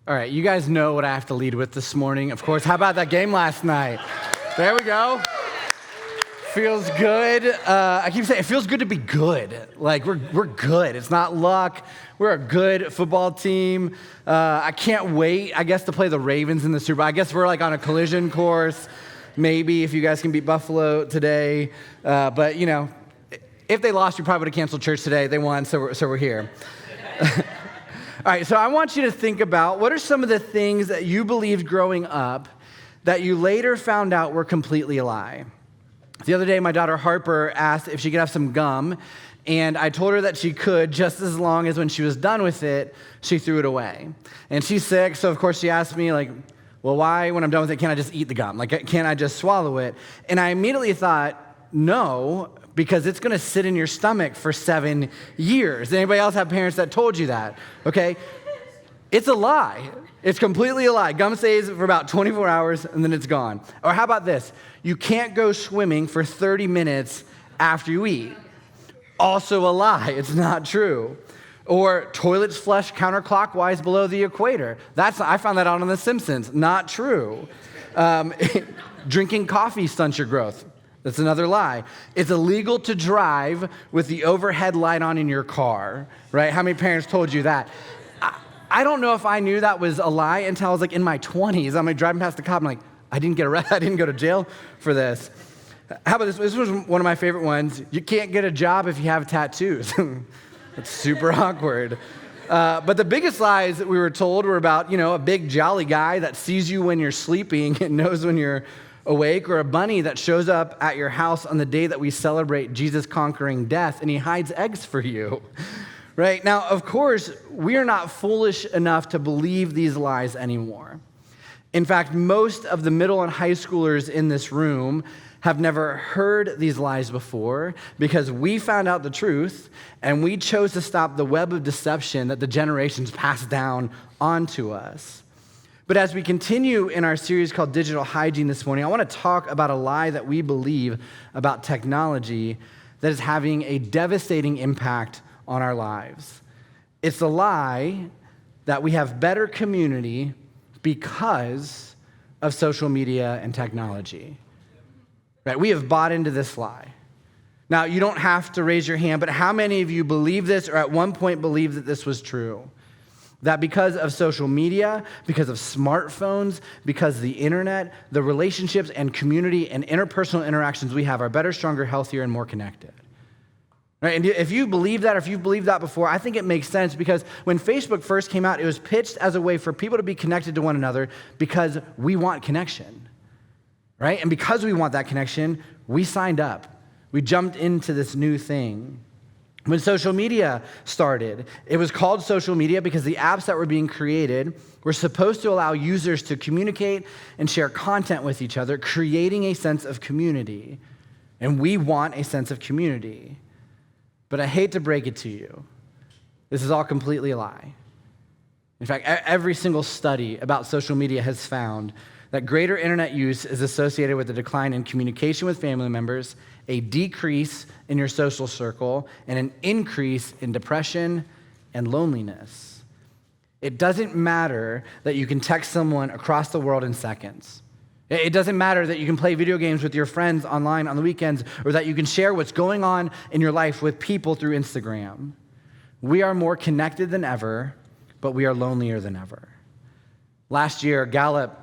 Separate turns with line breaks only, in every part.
All right, you guys know what I have to lead with this morning. Of course, how about that game last night? There we go. Feels good. I keep saying it feels good to be good. Like we're good. It's not luck. We're a good football team. I can't wait, I guess, to play the Ravens in the Super Bowl. I guess we're like on a collision course. Maybe if you guys can beat Buffalo today. But you know, if they lost, you probably would have canceled church today. They won, so we're here. All right, so I want you to think about what are some of the things that you believed growing up that you later found out were completely a lie. The other day, my daughter Harper asked if she could have some gum, and I told her that she could just as long as when she was done with it, she threw it away. And she's sick, so of course she asked me, like, well, why, when I'm done with it, can't I just eat the gum? Like, can't I just swallow it? And I immediately thought, no, because it's going to sit in your stomach for 7 years. Anybody else have parents that told you that? Okay? It's a lie. It's completely a lie. Gum stays for about 24 hours, and then it's gone. Or how about this? You can't go swimming for 30 minutes after you eat. Also a lie. It's not true. Or toilets flush counterclockwise below the equator. I found that out on The Simpsons. Not true. Drinking coffee stunts your growth. That's another lie. It's illegal to drive with the overhead light on in your car, right? How many parents told you that? I don't know if I knew that was a lie until I was like in my 20s. I'm like driving past the cop. I'm like, I didn't get arrested. I didn't go to jail for this. How about this? This was one of my favorite ones. You can't get a job if you have tattoos. That's super awkward. But the biggest lies that we were told were about, a big jolly guy that sees you when you're sleeping and knows when you're awake, or a bunny that shows up at your house on the day that we celebrate Jesus conquering death, and he hides eggs for you. Right? Now, of course, we are not foolish enough to believe these lies anymore. In fact, most of the middle and high schoolers in this room have never heard these lies before because we found out the truth and we chose to stop the web of deception that the generations passed down onto us. But as we continue in our series called Digital Hygiene this morning, I want to talk about a lie that we believe about technology that is having a devastating impact on our lives. It's a lie that we have better community because of social media and technology. Right? We have bought into this lie. Now, you don't have to raise your hand, but how many of you believe this or at one point believed that this was true? That because of social media, because of smartphones, because of the internet, the relationships and community and interpersonal interactions we have are better, stronger, healthier, and more connected. Right? And if you believe that, or if you've believed that before, I think it makes sense because when Facebook first came out, it was pitched as a way for people to be connected to one another because we want connection, right? And because we want that connection, we signed up. We jumped into this new thing. When social media started, it was called social media because the apps that were being created were supposed to allow users to communicate and share content with each other, creating a sense of community. And we want a sense of community. But I hate to break it to you, this is all completely a lie. In fact, every single study about social media has found that greater internet use is associated with a decline in communication with family members, a decrease in your social circle, and an increase in depression and loneliness. It doesn't matter that you can text someone across the world in seconds. It doesn't matter that you can play video games with your friends online on the weekends or that you can share what's going on in your life with people through Instagram. We are more connected than ever, but we are lonelier than ever. Last year, Gallup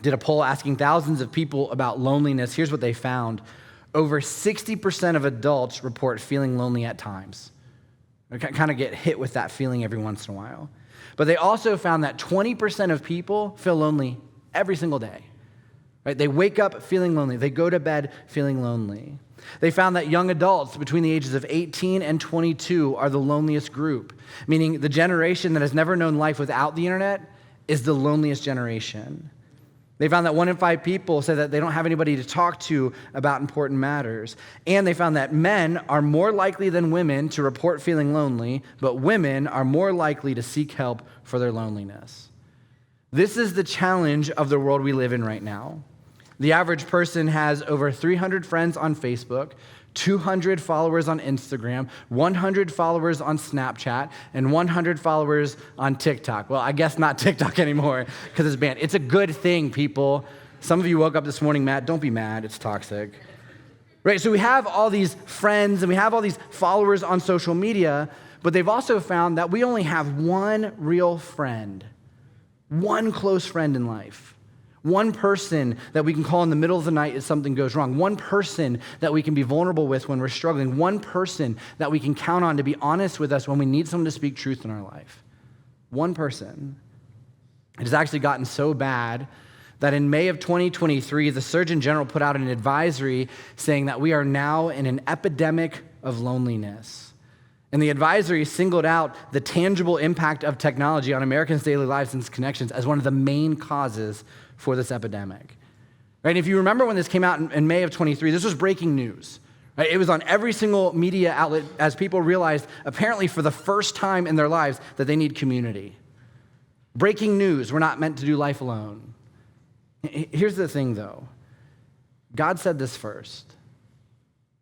did a poll asking thousands of people about loneliness. Here's what they found. Over 60% of adults report feeling lonely at times. They kind of get hit with that feeling every once in a while. But they also found that 20% of people feel lonely every single day. Right? They wake up feeling lonely. They go to bed feeling lonely. They found that young adults between the ages of 18 and 22 are the loneliest group, meaning the generation that has never known life without the internet is the loneliest generation. They found that 1 in 5 people say that they don't have anybody to talk to about important matters. And they found that men are more likely than women to report feeling lonely, but women are more likely to seek help for their loneliness. This is the challenge of the world we live in right now. The average person has over 300 friends on Facebook, 200 followers on Instagram, 100 followers on Snapchat, and 100 followers on TikTok. Well, I guess not TikTok anymore because it's banned. It's a good thing, people. Some of you woke up this morning mad. Don't be mad. It's toxic. Right? So we have all these friends and we have all these followers on social media, but they've also found that we only have one real friend, one close friend in life. One person that we can call in the middle of the night if something goes wrong. One person that we can be vulnerable with when we're struggling. One person that we can count on to be honest with us when we need someone to speak truth in our life. One person. It has actually gotten so bad that in May of 2023, the Surgeon General put out an advisory saying that we are now in an epidemic of loneliness. And the advisory singled out the tangible impact of technology on Americans' daily lives and connections as one of the main causes for this epidemic. Right? And if you remember when this came out in May of 23, this was breaking news. Right? It was on every single media outlet as people realized, apparently for the first time in their lives, that they need community. Breaking news, we're not meant to do life alone. Here's the thing, though. God said this first.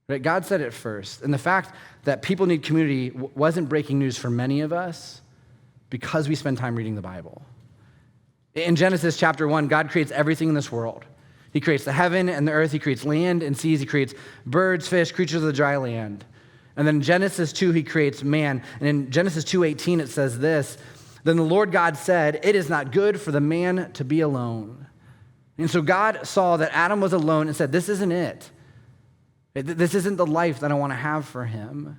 Right? God said it first. And the fact that people need community wasn't breaking news for many of us because we spend time reading the Bible. In Genesis chapter 1, God creates everything in this world. He creates the heaven and the earth. He creates land and seas. He creates birds, fish, creatures of the dry land. And then in Genesis 2, he creates man. And in Genesis 2:18, it says this, "Then the Lord God said, 'It is not good for the man to be alone.'" And so God saw that Adam was alone and said, "This isn't it. This isn't the life that I want to have for him."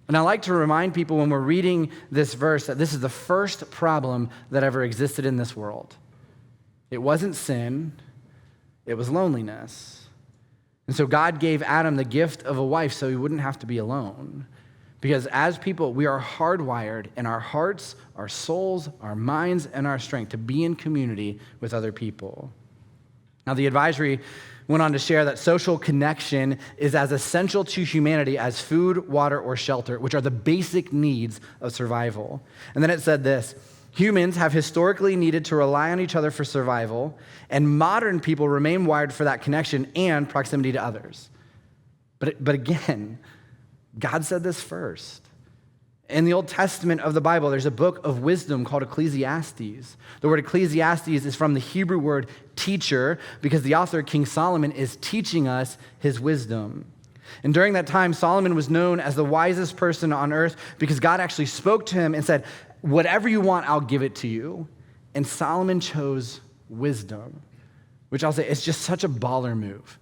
And I like to remind people when we're reading this verse that this is the first problem that ever existed in this world. It wasn't sin, it was loneliness. And so God gave Adam the gift of a wife so he wouldn't have to be alone. Because as people, we are hardwired in our hearts, our souls, our minds, and our strength to be in community with other people. Now, the advisory went on to share that social connection is as essential to humanity as food, water, or shelter, which are the basic needs of survival. And then it said this, "Humans have historically needed to rely on each other for survival, and modern people remain wired for that connection and proximity to others." But again, God said this first. In the Old Testament of the Bible, there's a book of wisdom called Ecclesiastes. The word Ecclesiastes is from the Hebrew word teacher, because the author, King Solomon, is teaching us his wisdom. And during that time, Solomon was known as the wisest person on earth because God actually spoke to him and said, "Whatever you want, I'll give it to you." And Solomon chose wisdom, which I'll say is just such a baller move.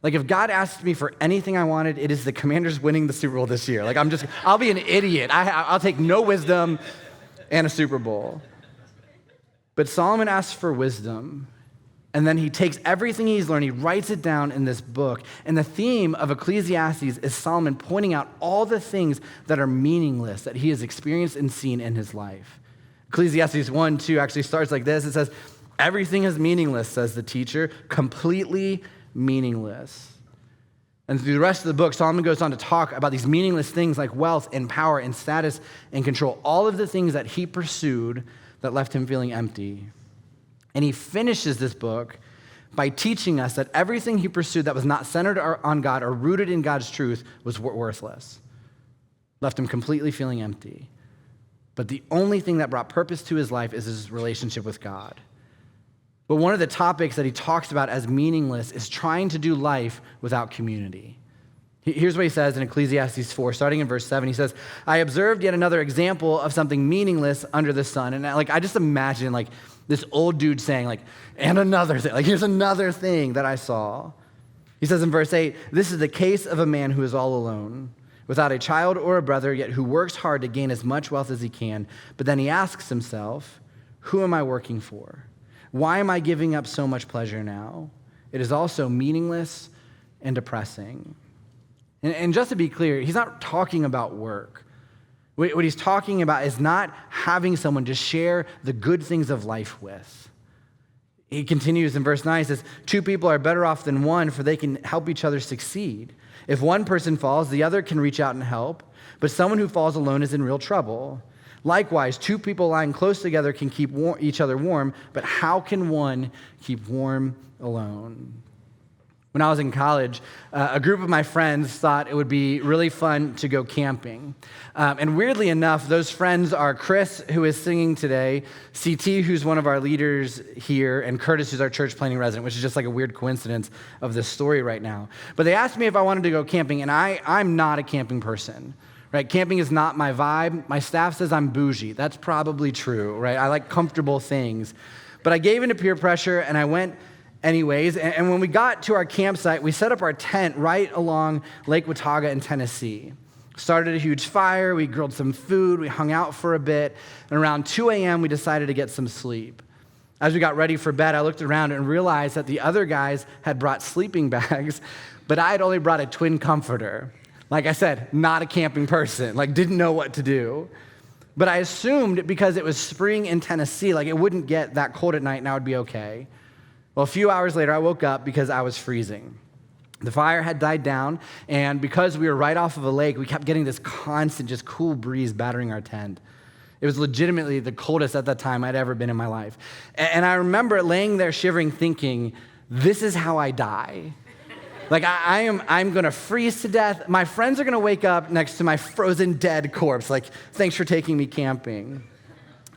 Like, if God asked me for anything I wanted, it is the Commanders winning the Super Bowl this year. Like, I'll be an idiot. I'll take no wisdom and a Super Bowl. But Solomon asks for wisdom, and then he takes everything he's learned, he writes it down in this book. And the theme of Ecclesiastes is Solomon pointing out all the things that are meaningless that he has experienced and seen in his life. Ecclesiastes 1:2 actually starts like this. It says, "Everything is meaningless," says the teacher, "completely meaningless." And through the rest of the book, Solomon goes on to talk about these meaningless things like wealth and power and status and control, all of the things that he pursued that left him feeling empty. And he finishes this book by teaching us that everything he pursued that was not centered on God or rooted in God's truth was worthless, left him completely feeling empty. But the only thing that brought purpose to his life is his relationship with God. But one of the topics that he talks about as meaningless is trying to do life without community. Here's what he says in Ecclesiastes 4, starting in verse 7. He says, "I observed yet another example of something meaningless under the sun." And I just imagine this old dude saying "and another thing." Here's another thing that I saw. He says in verse 8, "This is the case of a man who is all alone, without a child or a brother, yet who works hard to gain as much wealth as he can. But then he asks himself, 'Who am I working for? Why am I giving up so much pleasure now?' It is also meaningless and depressing." And just to be clear, he's not talking about work. What he's talking about is not having someone to share the good things of life with. He continues in verse 9, he says, "Two people are better off than one, for they can help each other succeed. If one person falls, the other can reach out and help. But someone who falls alone is in real trouble. Likewise, two people lying close together can keep each other warm, but how can one keep warm alone?" When I was in college, a group of my friends thought it would be really fun to go camping. And weirdly enough, those friends are Chris, who is singing today, CT, who's one of our leaders here, and Curtis, who's our church planning resident, which is just like a weird coincidence of this story right now. But they asked me if I wanted to go camping, and I'm not a camping person. Right? Camping is not my vibe. My staff says I'm bougie. That's probably true, right? I like comfortable things. But I gave into peer pressure, and I went anyways, and when we got to our campsite, we set up our tent right along Lake Watauga in Tennessee. Started a huge fire, we grilled some food, we hung out for a bit, and around 2 a.m. we decided to get some sleep. As we got ready for bed, I looked around and realized that the other guys had brought sleeping bags, but I had only brought a twin comforter. Like I said, not a camping person, didn't know what to do. But I assumed because it was spring in Tennessee, it wouldn't get that cold at night and I would be okay. Well, a few hours later, I woke up because I was freezing. The fire had died down, and because we were right off of a lake, we kept getting this constant, just cool breeze battering our tent. It was legitimately the coldest at that time I'd ever been in my life. And I remember laying there shivering, thinking, this is how I die. I'm gonna freeze to death. My friends are gonna wake up next to my frozen dead corpse. Thanks for taking me camping.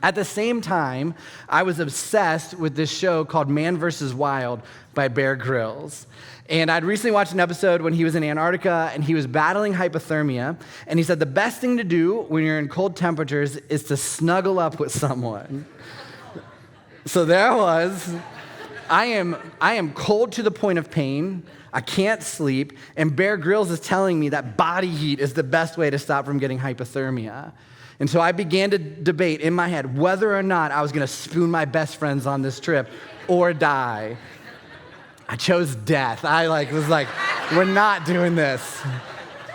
At the same time, I was obsessed with this show called Man vs. Wild by Bear Grylls. And I'd recently watched an episode when he was in Antarctica and he was battling hypothermia. And he said the best thing to do when you're in cold temperatures is to snuggle up with someone. So there I was. I am cold to the point of pain. I can't sleep. And Bear Grylls is telling me that body heat is the best way to stop from getting hypothermia. And so I began to debate in my head whether or not I was going to spoon my best friends on this trip or die. I chose death. I was like, we're not doing this.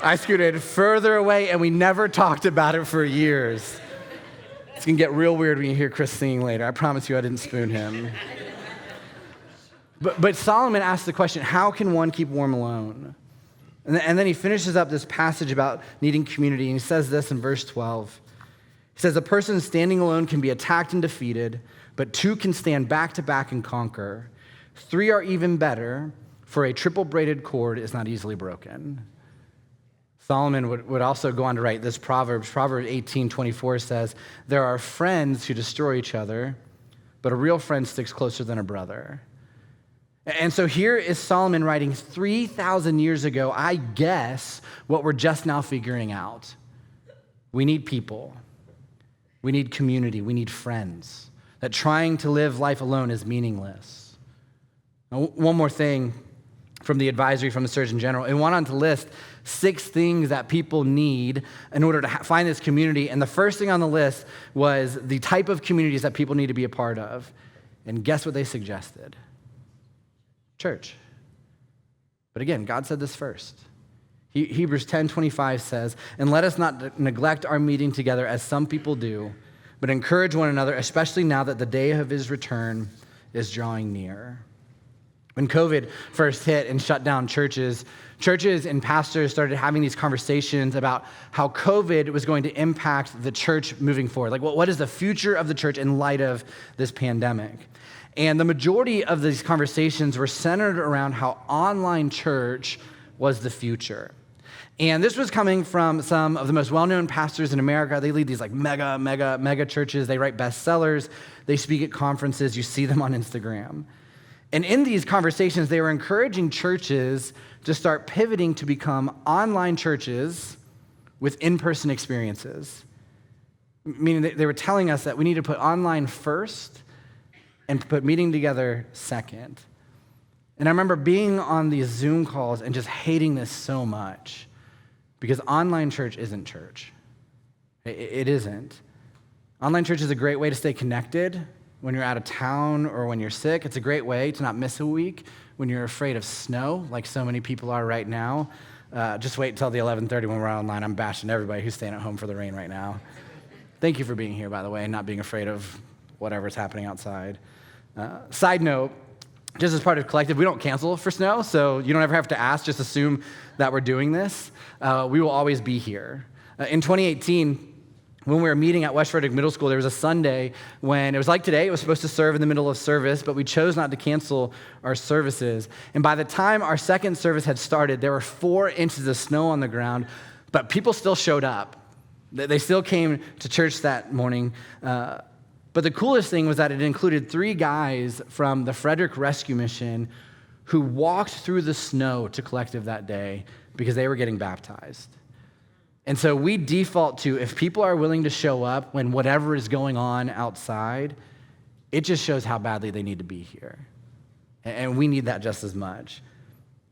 I scooted further away, and we never talked about it for years. It's going to get real weird when you hear Chris singing later. I promise you I didn't spoon him. But Solomon asked the question, how can one keep warm alone? And then he finishes up this passage about needing community, and he says this in verse 12. He says, a person standing alone can be attacked and defeated, but two can stand back to back and conquer. Three are even better, for a triple braided cord is not easily broken. Solomon would also go on to write this Proverbs 18:24 says, there are friends who destroy each other, but a real friend sticks closer than a brother. And so here is Solomon writing 3,000 years ago, I guess, what we're just now figuring out. We need people. We need community. We need friends. That trying to live life alone is meaningless. Now, one more thing from the advisory from the Surgeon General. It went on to list 6 things that people need in order to find this community. And the first thing on the list was the type of communities that people need to be a part of. And guess what they suggested? Church. But again, God said this first. Hebrews 10:25 says, and let us not neglect our meeting together as some people do, but encourage one another, especially now that the day of his return is drawing near. When COVID first hit and shut down churches and pastors started having these conversations about how COVID was going to impact the church moving forward. What is the future of the church in light of this pandemic? And the majority of these conversations were centered around how online church was the future. And this was coming from some of the most well-known pastors in America. They lead these mega churches. They write bestsellers. They speak at conferences. You see them on Instagram. And in these conversations, they were encouraging churches to start pivoting to become online churches with in-person experiences. Meaning they were telling us that we need to put online first and put meeting together second. And I remember being on these Zoom calls and just hating this so much because online church isn't church. It isn't. Online church is a great way to stay connected when you're out of town or when you're sick. It's a great way to not miss a week when you're afraid of snow, like so many people are right now. Just wait until the 11:30 when we're online. I'm bashing everybody who's staying at home for the rain right now. Thank you for being here, by the way, and not being afraid of whatever's happening outside. Side note, just as part of Collective, we don't cancel for snow, so you don't ever have to ask, just assume that we're doing this. We will always be here. In 2018, when we were meeting at West Frederick Middle School, there was a Sunday when it was like today, it was supposed to serve in the middle of service, but we chose not to cancel our services. And by the time our second service had started, there were 4 inches of snow on the ground, but people still showed up. They still came to church that morning. But the coolest thing was that it included 3 guys from the Frederick Rescue Mission who walked through the snow to Collective that day because they were getting baptized. And so we default to, if people are willing to show up when whatever is going on outside, it just shows how badly they need to be here. And we need that just as much.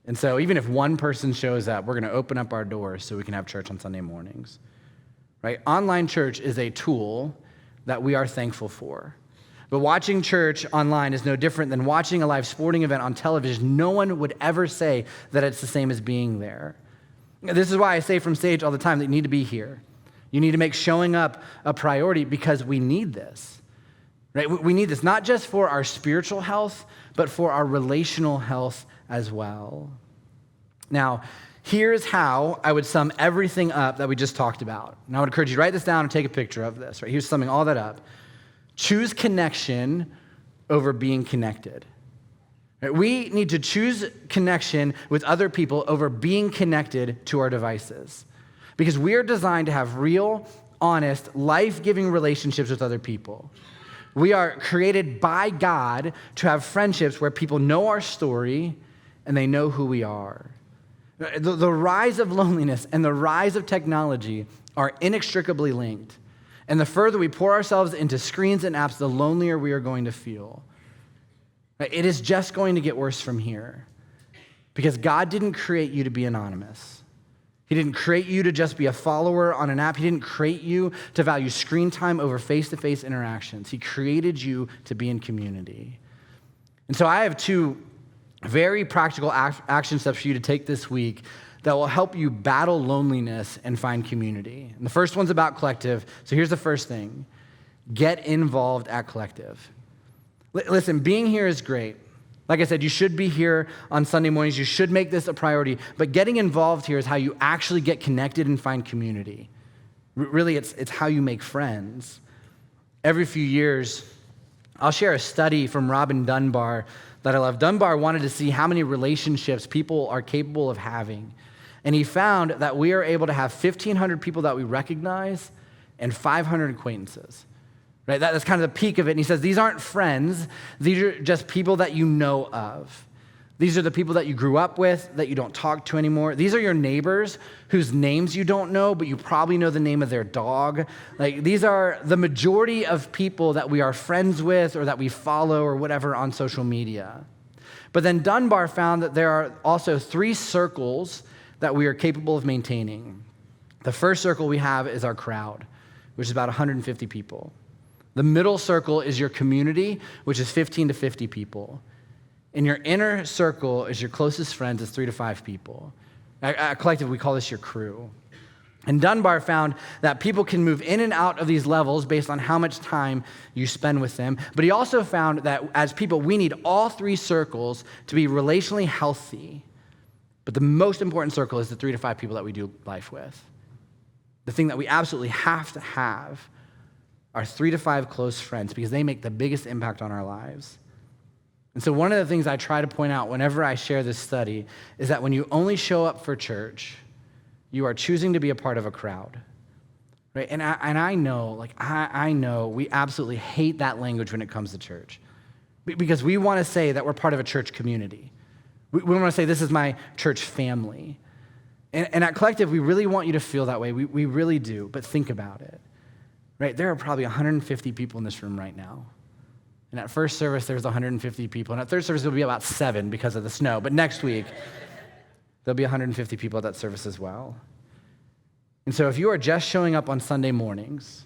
And so even if one person shows up, we're going to open up our doors so we can have church on Sunday mornings. Right? Online church is a tool that we are thankful for. But watching church online is no different than watching a live sporting event on television. No one would ever say that it's the same as being there. This is why I say from stage all the time that you need to be here. You need to make showing up a priority because we need this. Right? We need this not just for our spiritual health, but for our relational health as well. Now, here's how I would sum everything up that we just talked about. And I would encourage you to write this down and take a picture of this. Right? Here's summing all that up. Choose connection over being connected. Right? We need to choose connection with other people over being connected to our devices. Because we are designed to have real, honest, life-giving relationships with other people. We are created by God to have friendships where people know our story and they know who we are. The rise of loneliness and the rise of technology are inextricably linked. And the further we pour ourselves into screens and apps, the lonelier we are going to feel. It is just going to get worse from here. Because God didn't create you to be anonymous. He didn't create you to just be a follower on an app. He didn't create you to value screen time over face-to-face interactions. He created you to be in community. And so I have 2 very practical action steps for you to take this week that will help you battle loneliness and find community. And the first one's about Collective. So here's the first thing. Get involved at Collective. Listen, being here is great. Like I said, you should be here on Sunday mornings. You should make this a priority. But getting involved here is how you actually get connected and find community. Really, it's how you make friends. Every few years, I'll share a study from Robin Dunbar that I love. Dunbar wanted to see how many relationships people are capable of having. And he found that we are able to have 1,500 people that we recognize and 500 acquaintances. Right? That's kind of the peak of it. And he says, these aren't friends. These are just people that you know of. These are the people that you grew up with, that you don't talk to anymore. These are your neighbors whose names you don't know, but you probably know the name of their dog. Like, these are the majority of people that we are friends with or that we follow or whatever on social media. But then Dunbar found that there are also 3 circles that we are capable of maintaining. The first circle we have is our crowd, which is about 150 people. The middle circle is your community, which is 15 to 50 people. And your inner circle is your closest friends, is 3 to 5 people. At Collective, we call this your crew. And Dunbar found that people can move in and out of these levels based on how much time you spend with them. But he also found that as people, we need all 3 circles to be relationally healthy. But the most important circle is the 3 to 5 people that we do life with. The thing that we absolutely have to have are 3 to 5 close friends because they make the biggest impact on our lives. And so one of the things I try to point out whenever I share this study is that when you only show up for church, you are choosing to be a part of a crowd. Right? And I know, I know we absolutely hate that language when it comes to church because we want to say that we're part of a church community. We want to say this is my church family. And at Collective, we really want you to feel that way. We really do, but think about it. Right? There are probably 150 people in this room right now. And at first service, there's 150 people. And at third service, there'll be about 7 because of the snow. But next week, there'll be 150 people at that service as well. And so if you are just showing up on Sunday mornings,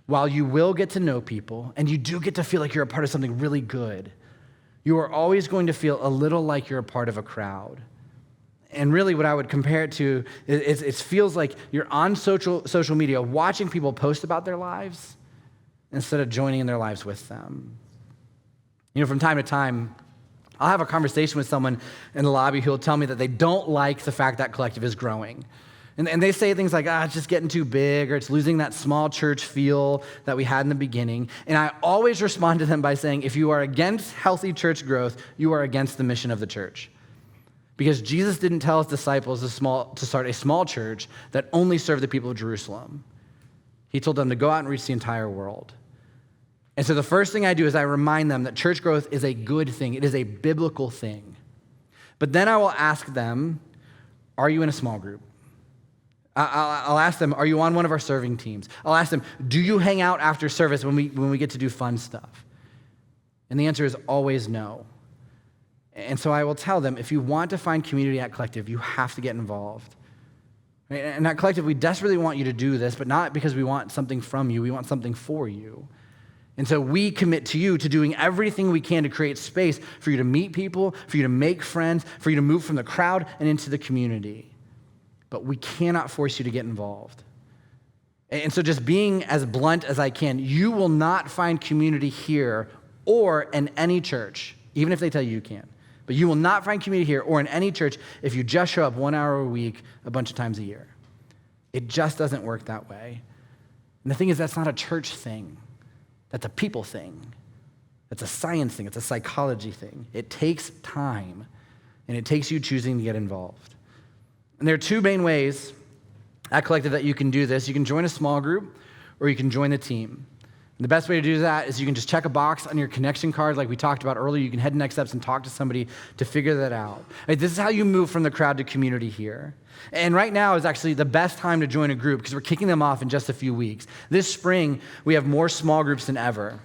while you will get to know people, and you do get to feel like you're a part of something really good, you are always going to feel a little like you're a part of a crowd. And really what I would compare it to is it feels like you're on social media watching people post about their lives instead of joining in their lives with them. You know, from time to time, I'll have a conversation with someone in the lobby who will tell me that they don't like the fact that Collective is growing. And they say things like, it's just getting too big, or it's losing that small church feel that we had in the beginning. And I always respond to them by saying, if you are against healthy church growth, you are against the mission of the church. Because Jesus didn't tell his disciples to start a small church that only served the people of Jerusalem. He told them to go out and reach the entire world. And so the first thing I do is I remind them that church growth is a good thing. It is a biblical thing. But then I will ask them, are you in a small group? I'll ask them, are you on one of our serving teams? I'll ask them, do you hang out after service when we get to do fun stuff? And the answer is always no. And so I will tell them, if you want to find community at Collective, you have to get involved. Right? And at Collective, we desperately want you to do this, but not because we want something from you. We want something for you. And so we commit to you to doing everything we can to create space for you to meet people, for you to make friends, for you to move from the crowd and into the community. But we cannot force you to get involved. And so just being as blunt as I can, you will not find community here or in any church, even if they tell you you can. But you will not find community here or in any church if you just show up 1 hour a week a bunch of times a year. It just doesn't work that way. And the thing is, that's not a church thing. That's a people thing. That's a science thing. It's a psychology thing. It takes time, and it takes you choosing to get involved. And there are two main ways at Collective that you can do this. You can join a small group, or you can join the team. And the best way to do that is you can just check a box on your connection card like we talked about earlier. You can head to Next Steps and talk to somebody to figure that out. Right, this is how you move from the crowd to community here. And right now is actually the best time to join a group because we're kicking them off in just a few weeks. This spring, we have more small groups than ever.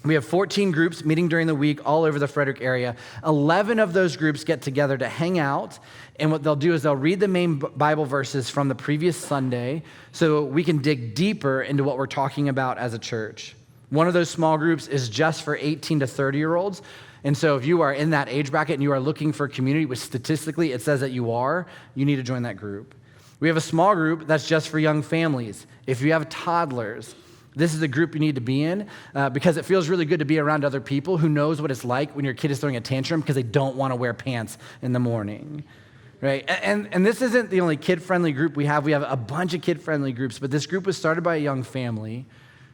We have 14 groups meeting during the week all over the Frederick area. 11 of those groups get together to hang out, and what they'll do is they'll read the main Bible verses from the previous Sunday so we can dig deeper into what we're talking about as a church. One of those small groups is just for 18 to 30-year-olds, and so if you are in that age bracket and you are looking for a community, which statistically it says that you need to join that group. We have a small group that's just for young families. If you have toddlers, this is the group you need to be in because it feels really good to be around other people who knows what it's like when your kid is throwing a tantrum because they don't want to wear pants in the morning, right? And this isn't the only kid-friendly group we have. We have a bunch of kid-friendly groups, but this group was started by a young family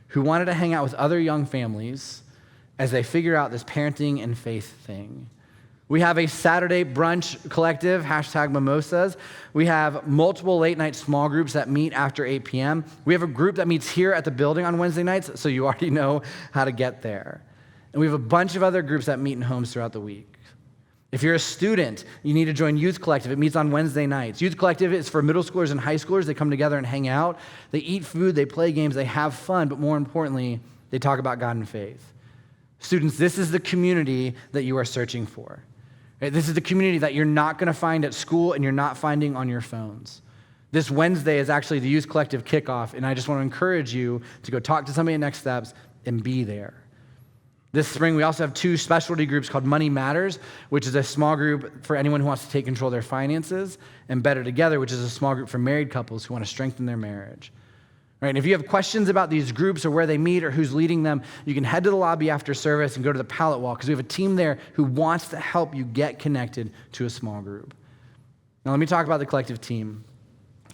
who wanted to hang out with other young families as they figure out this parenting and faith thing. We have a Saturday brunch collective, #mimosas. We have multiple late night small groups that meet after 8 p.m. We have a group that meets here at the building on Wednesday nights, so you already know how to get there. And we have a bunch of other groups that meet in homes throughout the week. If you're a student, you need to join Youth Collective. It meets on Wednesday nights. Youth Collective is for middle schoolers and high schoolers. They come together and hang out. They eat food, they play games, they have fun, but more importantly, they talk about God and faith. Students, this is the community that you are searching for. Right? This is the community that you're not going to find at school and you're not finding on your phones. This Wednesday is actually the Youth Collective kickoff, and I just want to encourage you to go talk to somebody at Next Steps and be there. This spring, we also have 2 specialty groups called Money Matters, which is a small group for anyone who wants to take control of their finances, and Better Together, which is a small group for married couples who want to strengthen their marriage. Right? And if you have questions about these groups or where they meet or who's leading them, you can head to the lobby after service and go to the pallet wall because we have a team there who wants to help you get connected to a small group. Now, let me talk about the Collective team.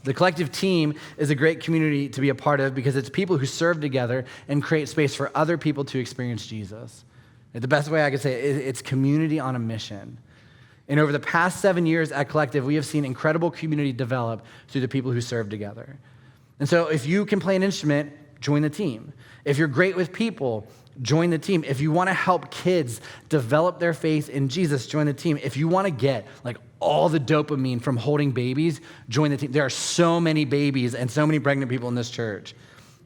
The Collective team is a great community to be a part of because it's people who serve together and create space for other people to experience Jesus. The best way I could say it, it's community on a mission. And over the past 7 years at Collective, we have seen incredible community develop through the people who serve together. And so if you can play an instrument, join the team. If you're great with people, join the team. If you want to help kids develop their faith in Jesus, join the team. If you want to get all the dopamine from holding babies, join the team. There are so many babies and so many pregnant people in this church.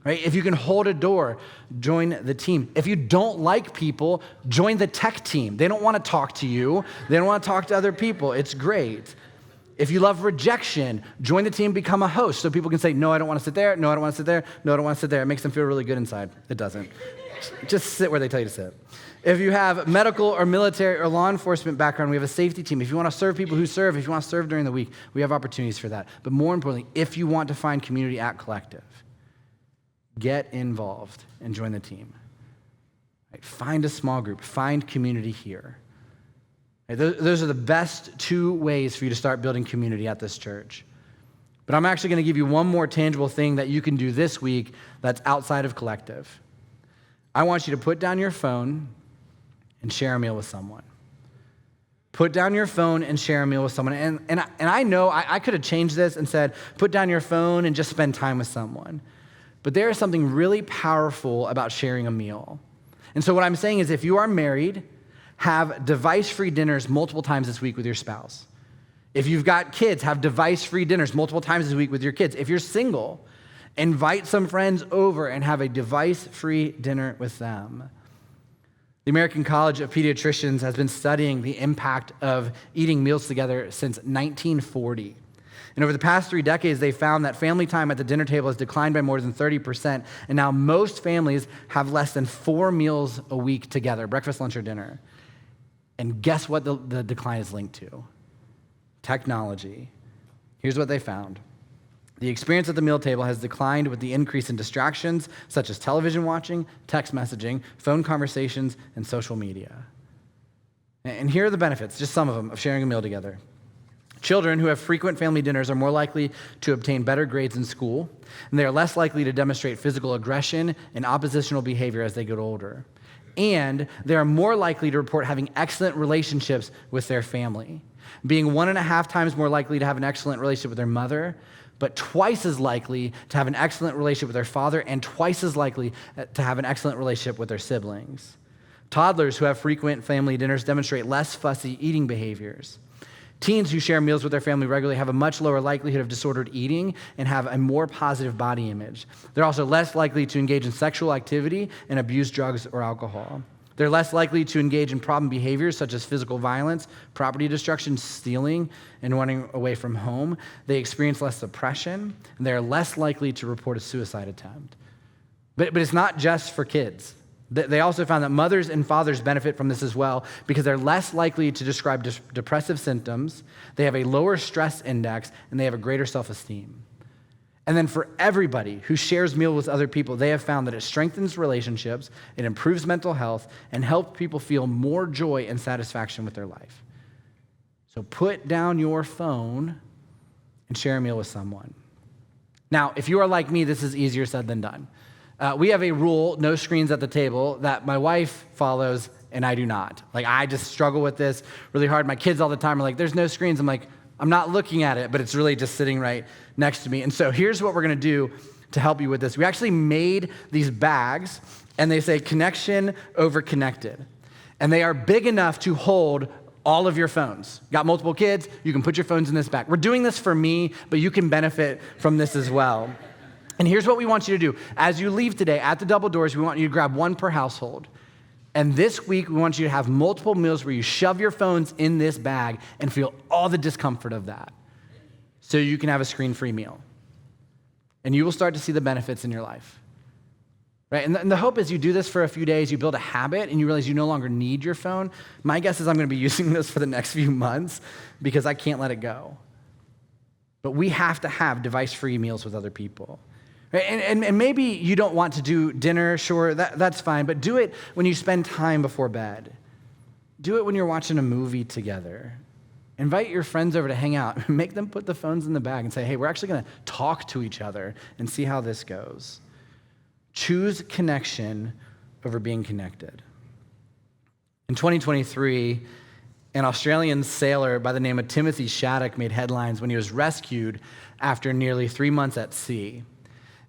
Right? If you can hold a door, join the team. If you don't like people, join the tech team. They don't want to talk to you. They don't want to talk to other people. It's great. If you love rejection, join the team, become a host so people can say, no, I don't want to sit there, no, I don't want to sit there, no, I don't want to sit there. It makes them feel really good inside. It doesn't. Just sit where they tell you to sit. If you have medical or military or law enforcement background, we have a safety team. If you want to serve people who serve, if you want to serve during the week, we have opportunities for that. But more importantly, if you want to find community at Collective, get involved and join the team. Right? Find a small group, find community here. Those are the best 2 ways for you to start building community at this church. But I'm actually going to give you one more tangible thing that you can do this week that's outside of collective. I want you to put down your phone and share a meal with someone. Put down your phone and share a meal with someone. And I know I could have changed this and said, put down your phone and just spend time with someone. But there is something really powerful about sharing a meal. And so what I'm saying is if you are married, have device-free dinners multiple times this week with your spouse. If you've got kids, have device-free dinners multiple times this week with your kids. If you're single, invite some friends over and have a device-free dinner with them. The American College of Pediatricians has been studying the impact of eating meals together since 1940. And over the past 3 decades, they found that family time at the dinner table has declined by more than 30%. And now most families have less than 4 meals a week together, breakfast, lunch, or dinner. And guess what the decline is linked to? Technology. Here's what they found. The experience at the meal table has declined with the increase in distractions such as television watching, text messaging, phone conversations, and social media. And here are the benefits, just some of them, of sharing a meal together. Children who have frequent family dinners are more likely to obtain better grades in school, and they are less likely to demonstrate physical aggression and oppositional behavior as they get older. And they are more likely to report having excellent relationships with their family, being 1.5 times more likely to have an excellent relationship with their mother, but twice as likely to have an excellent relationship with their father and twice as likely to have an excellent relationship with their siblings. Toddlers who have frequent family dinners demonstrate less fussy eating behaviors. Teens who share meals with their family regularly have a much lower likelihood of disordered eating and have a more positive body image. They're also less likely to engage in sexual activity and abuse drugs or alcohol. They're less likely to engage in problem behaviors such as physical violence, property destruction, stealing, and running away from home. They experience less depression, and they're less likely to report a suicide attempt. But it's not just for kids. They also found that mothers and fathers benefit from this as well because they're less likely to describe depressive symptoms, they have a lower stress index, and they have a greater self-esteem. And then for everybody who shares meals with other people, they have found that it strengthens relationships, it improves mental health, and helps people feel more joy and satisfaction with their life. So put down your phone and share a meal with someone. Now, if you are like me, this is easier said than done. We have a rule, no screens at the table, that my wife follows and I do not. Like, I just struggle with this really hard. My kids all the time are like, there's no screens. I'm like, I'm not looking at it, but it's really just sitting right next to me. And so here's what we're going to do to help you with this. We actually made these bags, and they say connection over connected. And they are big enough to hold all of your phones. Got multiple kids, you can put your phones in this bag. We're doing this for me, but you can benefit from this as well. And here's what we want you to do. As you leave today at the double doors, we want you to grab one per household. And this week, we want you to have multiple meals where you shove your phones in this bag and feel all the discomfort of that so you can have a screen-free meal. And you will start to see the benefits in your life. Right? And the hope is you do this for a few days, you build a habit, and you realize you no longer need your phone. My guess is I'm going to be using this for the next few months because I can't let it go. But we have to have device-free meals with other people. Right? And maybe you don't want to do dinner, sure, that's fine, but do it when you spend time before bed. Do it when you're watching a movie together. Invite your friends over to hang out. Make them put the phones in the bag and say, hey, we're actually going to talk to each other and see how this goes. Choose connection over being connected. In 2023, an Australian sailor by the name of Timothy Shattuck made headlines when he was rescued after nearly 3 months at sea.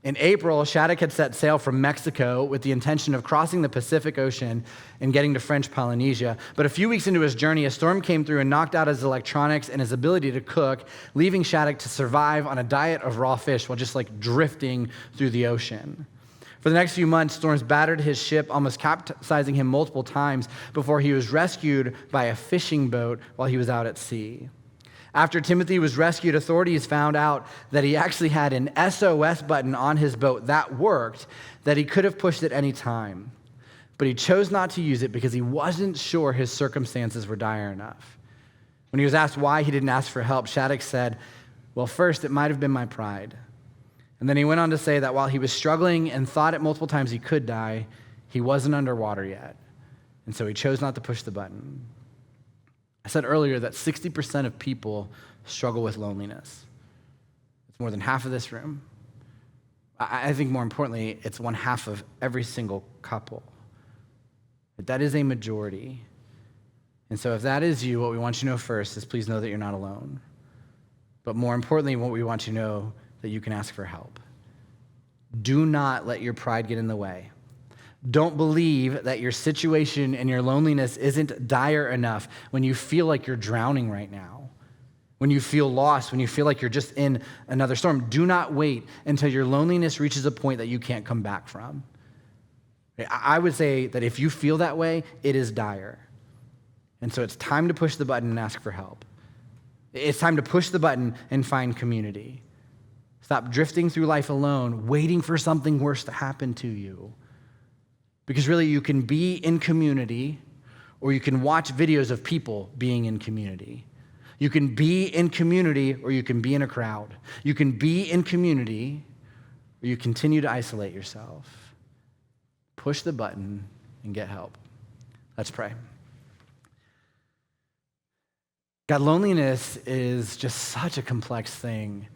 In April, Shattuck had set sail from Mexico with the intention of crossing the Pacific Ocean and getting to French Polynesia. But a few weeks into his journey, a storm came through and knocked out his electronics and his ability to cook, leaving Shattuck to survive on a diet of raw fish while just drifting through the ocean. For the next few months, storms battered his ship, almost capsizing him multiple times before he was rescued by a fishing boat while he was out at sea. After Timothy was rescued, authorities found out that he actually had an SOS button on his boat that worked, that he could have pushed at any time. But he chose not to use it because he wasn't sure his circumstances were dire enough. When he was asked why he didn't ask for help, Shattuck said, well, first, it might have been my pride. And then he went on to say that while he was struggling and thought at multiple times he could die, he wasn't underwater yet. And so he chose not to push the button. I said earlier that 60% of people struggle with loneliness. It's It's more than half of this room. I think more importantly, it's one half of every single couple. That is a majority. And so if that is you, what we want you to know first is please know that you're not alone. But more importantly, what we want you to know that you can ask for help. Do not let your pride get in the way. Don't believe that your situation and your loneliness isn't dire enough when you feel like you're drowning right now, when you feel lost, when you feel like you're just in another storm. Do not wait until your loneliness reaches a point that you can't come back from. I would say that if you feel that way, it is dire. And so it's time to push the button and ask for help. It's time to push the button and find community. Stop drifting through life alone, waiting for something worse to happen to you. Because really, you can be in community, or you can watch videos of people being in community. You can be in community, or you can be in a crowd. You can be in community, or you continue to isolate yourself. Push the button and get help. Let's pray. God, loneliness is just such a complex thing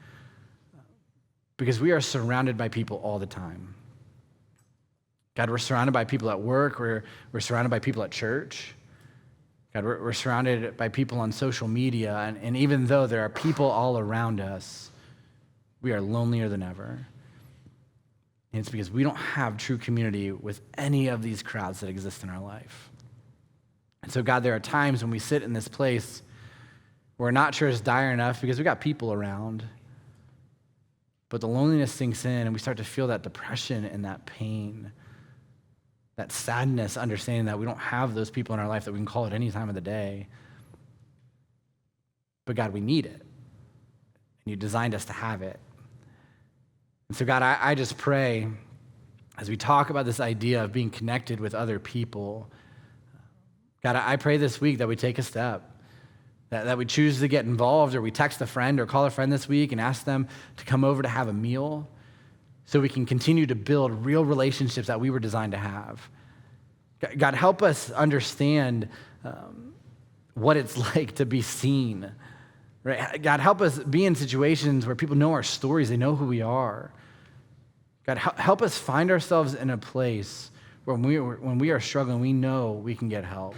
because we are surrounded by people all the time. God, we're surrounded by people at work. We're surrounded by people at church. God, we're surrounded by people on social media. And even though there are people all around us, we are lonelier than ever. And it's because we don't have true community with any of these crowds that exist in our life. And so, God, there are times when we sit in this place where we're not sure it's dire enough because we got people around. But the loneliness sinks in and we start to feel that depression and that pain, that sadness, understanding that we don't have those people in our life that we can call at any time of the day. But God, we need it. And you designed us to have it. And so God, I just pray as we talk about this idea of being connected with other people, God, I pray this week that we take a step, that we choose to get involved, or we text a friend or call a friend this week and ask them to come over to have a meal so we can continue to build real relationships that we were designed to have. God, help us understand what it's like to be seen. Right? God, help us be in situations where people know our stories, they know who we are. God, help us find ourselves in a place where when we are struggling, we know we can get help.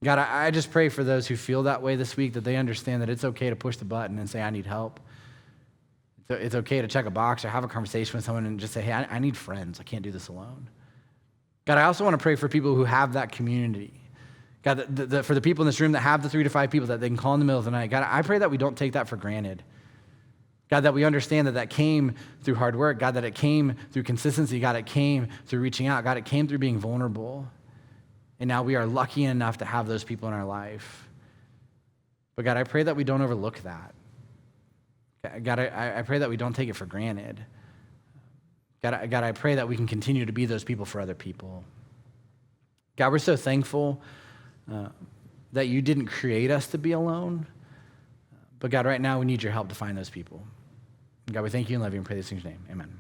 God, I just pray for those who feel that way this week, that they understand that it's okay to push the button and say, I need help. It's okay to check a box or have a conversation with someone and just say, hey, I need friends. I can't do this alone. God, I also want to pray for people who have that community. God, for the people in this room that have the 3 to 5 people that they can call in the middle of the night, God, I pray that we don't take that for granted. God, that we understand that came through hard work. God, that it came through consistency. God, it came through reaching out. God, it came through being vulnerable. And now we are lucky enough to have those people in our life. But God, I pray that we don't overlook that. God, I pray that we don't take it for granted. God, I pray that we can continue to be those people for other people. God, we're so thankful that you didn't create us to be alone. But God, right now we need your help to find those people. God, we thank you and love you and pray these things in your name. Amen.